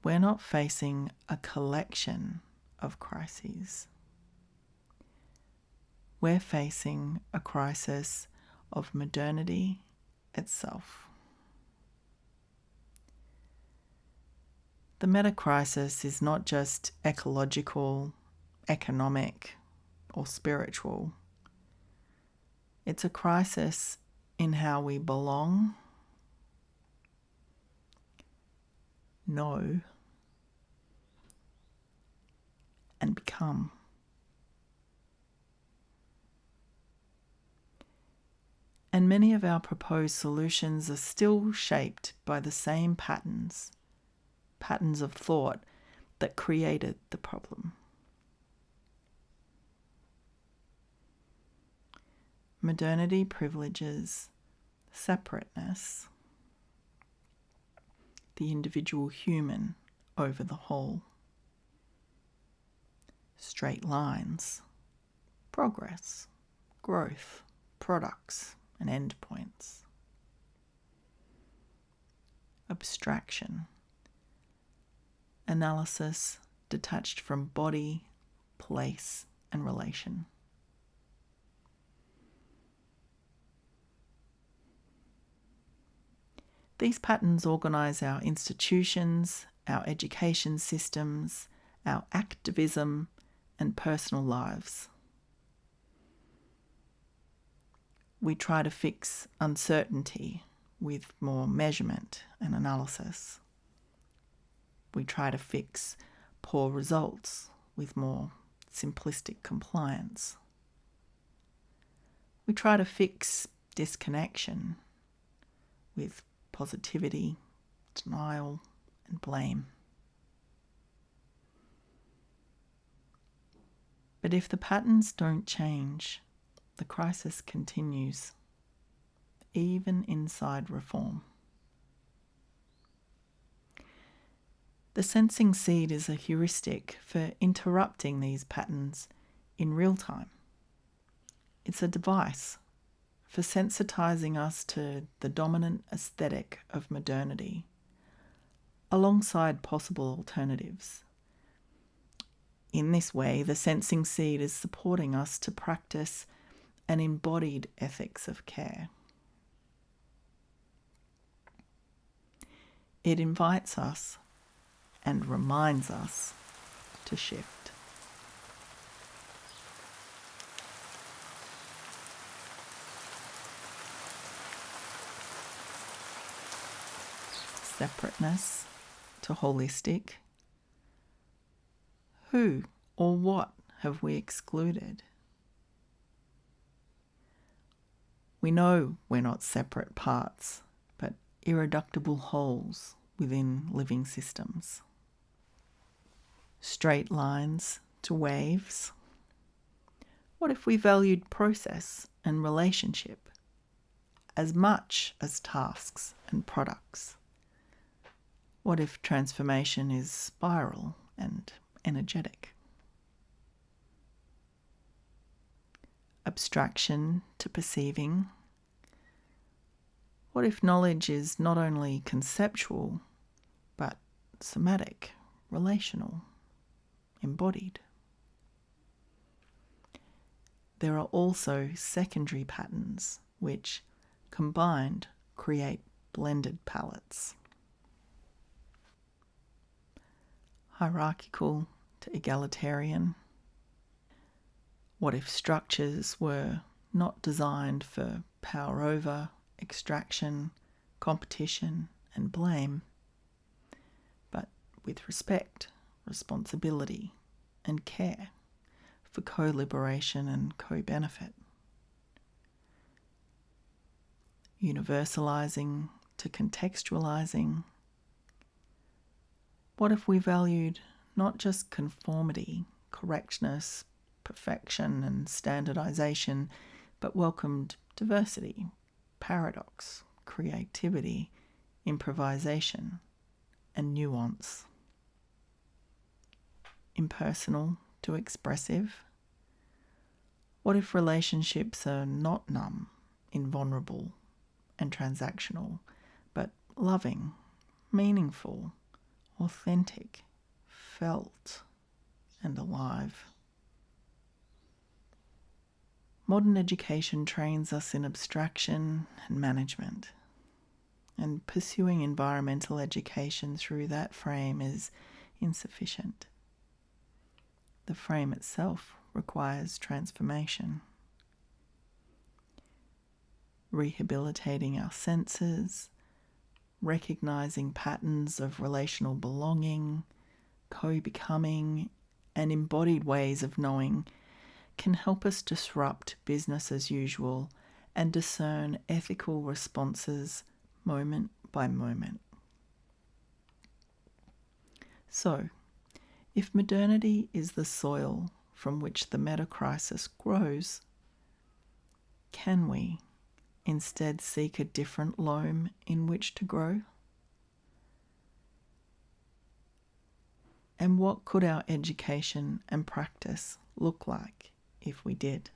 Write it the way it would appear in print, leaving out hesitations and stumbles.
we're not facing a collection of crises. We're facing a crisis of modernity itself. The metacrisis is not just ecological, economic, or spiritual. It's a crisis in how we belong, know, and become. And many of our proposed solutions are still shaped by the same patterns of thought that created the problem. Modernity privileges separateness, the individual human over the whole. Straight lines, progress, growth, products, and endpoints. Abstraction, analysis detached from body, place, and relation. These patterns organise our institutions, our education systems, our activism, and personal lives. We try to fix uncertainty with more measurement and analysis. We try to fix poor results with more simplistic compliance. We try to fix disconnection with positivity, denial, and blame. But if the patterns don't change, the crisis continues, even inside reform. The sensing seed is a heuristic for interrupting these patterns in real time. It's a device for sensitizing us to the dominant aesthetic of modernity, alongside possible alternatives. In this way, the sensing seed is supporting us to practice an embodied ethics of care. It invites us and reminds us to shift. Separateness to holistic. Who or what have we excluded? We know we're not separate parts, but irreducible wholes within living systems. Straight lines to waves. What if we valued process and relationship as much as tasks and products? What if transformation is spiral and energetic? Abstraction to perceiving. What if knowledge is not only conceptual, but somatic, relational, embodied? There are also secondary patterns which, combined, create blended palettes. Hierarchical to egalitarian. What if structures were not designed for power over, extraction, competition, and blame, but with respect, responsibility, and care for co-liberation and co-benefit? Universalizing to contextualizing. What if we valued not just conformity, correctness, perfection, and standardization, but welcomed diversity, paradox, creativity, improvisation, and nuance? Impersonal to expressive. What if relationships are not numb, invulnerable, and transactional, but loving, meaningful, authentic, felt, and alive. Modern education trains us in abstraction and management, and pursuing environmental education through that frame is insufficient. The frame itself requires transformation. Rehabilitating our senses, recognizing patterns of relational belonging, co-becoming, and embodied ways of knowing can help us disrupt business as usual and discern ethical responses moment by moment. So, if modernity is the soil from which the metacrisis grows, can we instead seek a different loam in which to grow? And what could our education and practice look like if we did?